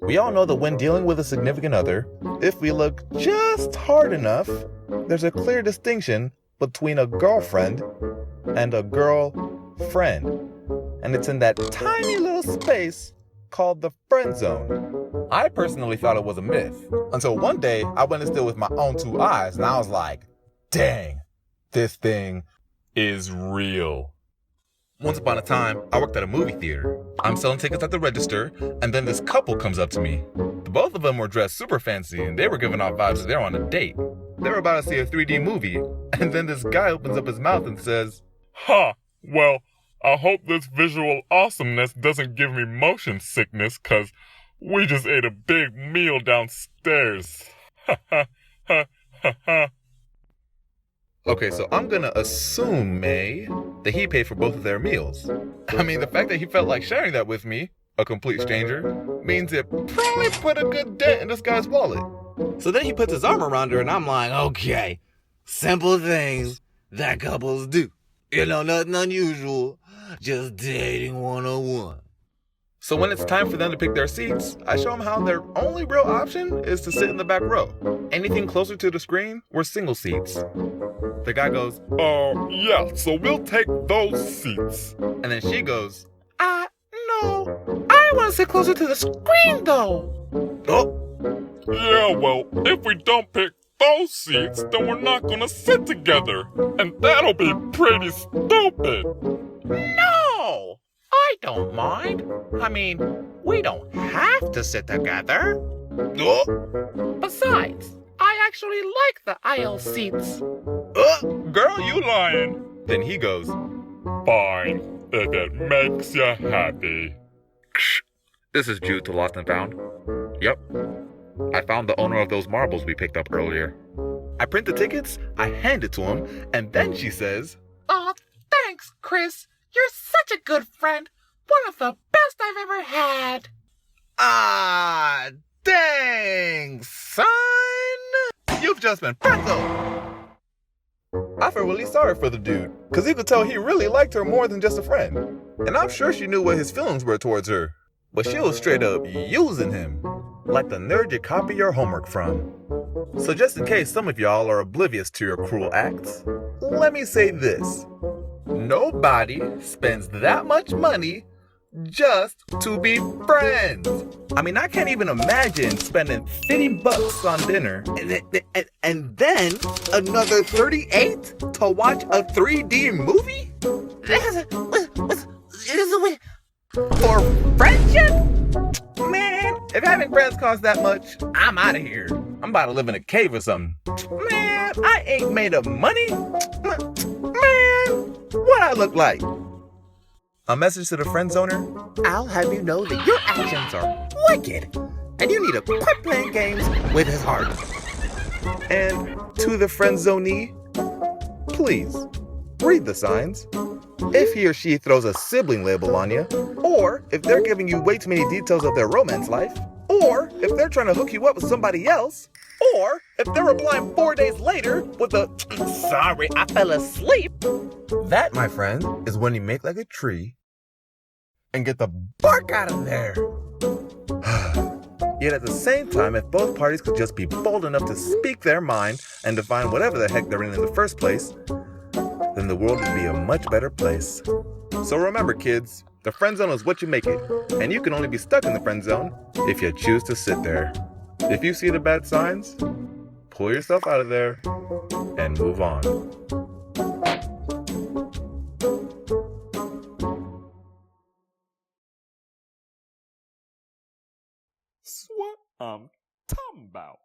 We all know that when dealing with a significant other, if we look just hard enough, there's a clear distinction between a girlfriend and a girlfriend. And it's in that tiny little space called the friend zone. I personally thought it was a myth until one day I witnessed it with my own two eyes and I was like, dang, this thing is real. Once upon a time, I worked at a movie theater. I'm selling tickets at the register, and then this couple comes up to me. Both of them were dressed super fancy, and they were giving off vibes that they're on a date. They were about to see a 3D movie, and then this guy opens up his mouth and says, "Ha, well, I hope this visual awesomeness doesn't give me motion sickness, 'cause we just ate a big meal downstairs." Ha ha ha ha ha. Okay, so I'm gonna assume, May, that he paid for both of their meals. I mean, the fact that he felt like sharing that with me, a complete stranger, means it probably put a good dent in this guy's wallet. So then he puts his arm around her and I'm like, okay, simple things that couples do. You know, nothing unusual, just dating 101. So when it's time for them to pick their seats, I show them how their only real option is to sit in the back row. Anything closer to the screen were single seats. The guy goes, Yeah, so we'll take those seats. and then she goes, no, I want to sit closer to the screen though. Oh, Yeah, well, if we don't pick those seats, then we're not gonna sit together. And that'll be pretty stupid. no, I don't mind. I mean, we don't have to sit together. Oh, Besides, I actually like the aisle seats. girl, you lying. Then he goes, Fine, if it makes you happy. this is Jude to Lost and Found. Yep, I found the owner of those marbles we picked up earlier. I print the tickets, I hand it to him, and then she says, Aw, thanks, Chris. You're such a good friend. One of the best I've ever had. ah, dang, son! You've just been friendzoned! I feel really sorry for the dude, because you could tell he really liked her more than just a friend. And I'm sure she knew what his feelings were towards her. But she was straight up using him, like the nerd you copy your homework from. So just in case some of y'all are oblivious to your cruel acts, let me say this. Nobody spends that much money just to be friends. I mean, I can't even imagine spending $50 on dinner And then another 38 to watch a 3D movie? for friendship? Man, if having friends costs that much, I'm out of here. I'm about to live in a cave or something. Man, I ain't made of money. Man, what I look like? A message to the friend zoner? I'll have you know that your actions are wicked, and you need to quit playing games with his heart. And to the friend zonee, please read the signs. If he or she throws a sibling label on you, or if they're giving you way too many details of their romance life, or if they're trying to hook you up with somebody else, or if they're replying 4 days later with a "sorry, I fell asleep," that, my friend, is when you make like a tree and get the bark out of there. Yet at the same time, if both parties could just be bold enough to speak their mind and define whatever the heck they're in the first place, then the world would be a much better place. So remember, kids, the friend zone is what you make it, and you can only be stuck in the friend zone if you choose to sit there. If you see the bad signs, pull yourself out of there and move on. What I'm talking about.